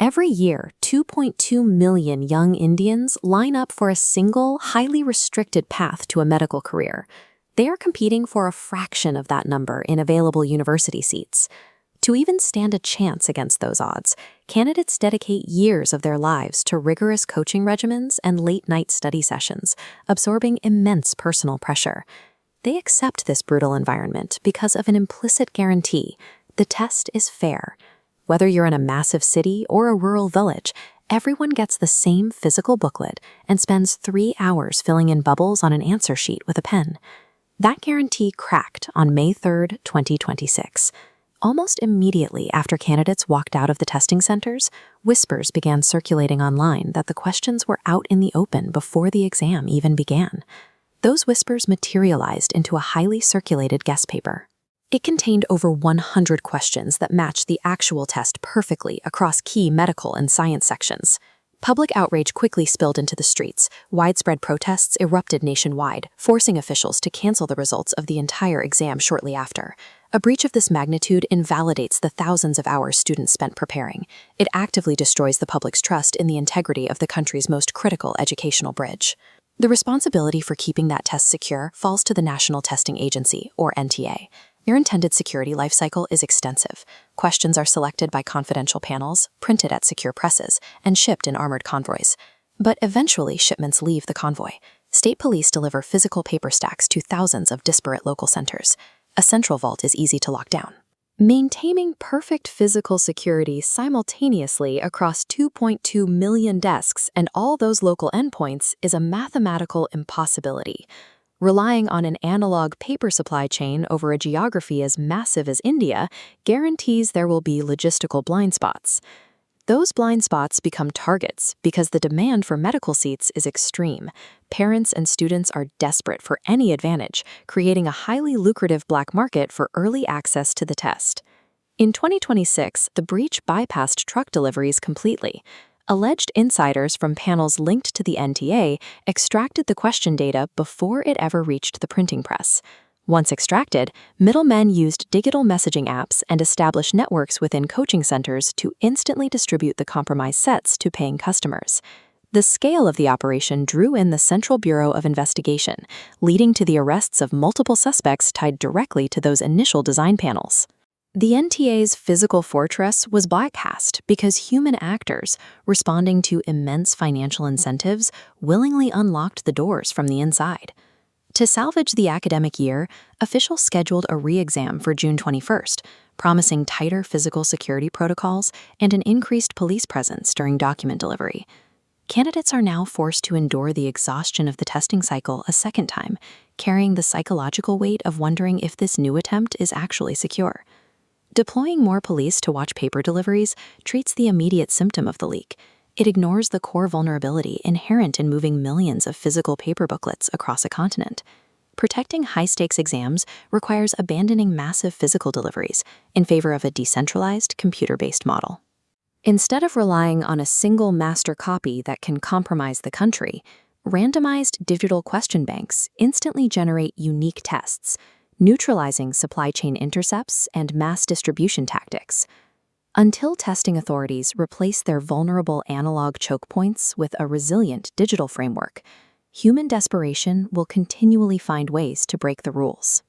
Every year, 2.2 million young Indians line up for a single, highly restricted path to a medical career. They are competing for a fraction of that number in available university seats. To even stand a chance against those odds, candidates dedicate years of their lives to rigorous coaching regimens and late-night study sessions, absorbing immense personal pressure. They accept this brutal environment because of an implicit guarantee: the test is fair. Whether you're in a massive city or a rural village, everyone gets the same physical booklet and spends 3 hours filling in bubbles on an answer sheet with a pen. That guarantee cracked on May 3, 2026. Almost immediately after candidates walked out of the testing centers, whispers began circulating online that the questions were out in the open before the exam even began. Those whispers materialized into a highly circulated guest paper. It contained over 100 questions that matched the actual test perfectly across key medical and science sections. Public outrage quickly spilled into the streets. Widespread protests erupted nationwide, forcing officials to cancel the results of the entire exam shortly after. A breach of this magnitude invalidates the thousands of hours students spent preparing. It actively destroys the public's trust in the integrity of the country's most critical educational bridge. The responsibility for keeping that test secure falls to the National Testing Agency, or NTA. Their intended security lifecycle is extensive. Questions are selected by confidential panels, printed at secure presses, and shipped in armored convoys. But eventually, shipments leave the convoy. State police deliver physical paper stacks to thousands of disparate local centers. A central vault is easy to lock down. Maintaining perfect physical security simultaneously across 2.2 million desks and all those local endpoints is a mathematical impossibility. Relying on an analog paper supply chain over a geography as massive as India guarantees there will be logistical blind spots. Those blind spots become targets because the demand for medical seats is extreme. Parents and students are desperate for any advantage, creating a highly lucrative black market for early access to the test. In 2026, the breach bypassed truck deliveries completely. Alleged insiders from panels linked to the NTA extracted the question data before it ever reached the printing press. Once extracted, middlemen used digital messaging apps and established networks within coaching centers to instantly distribute the compromised sets to paying customers. The scale of the operation drew in the Central Bureau of Investigation, leading to the arrests of multiple suspects tied directly to those initial design panels. The NTA's physical fortress was bypassed because human actors, responding to immense financial incentives, willingly unlocked the doors from the inside. To salvage the academic year, officials scheduled a re-exam for June 21st, promising tighter physical security protocols and an increased police presence during document delivery. Candidates are now forced to endure the exhaustion of the testing cycle a second time, carrying the psychological weight of wondering if this new attempt is actually secure. Deploying more police to watch paper deliveries treats the immediate symptom of the leak. It ignores the core vulnerability inherent in moving millions of physical paper booklets across a continent. Protecting high-stakes exams requires abandoning massive physical deliveries in favor of a decentralized, computer-based model. Instead of relying on a single master copy that can compromise the country, randomized digital question banks instantly generate unique tests, neutralizing supply chain intercepts and mass distribution tactics. Until testing authorities replace their vulnerable analog choke points with a resilient digital framework, human desperation will continually find ways to break the rules.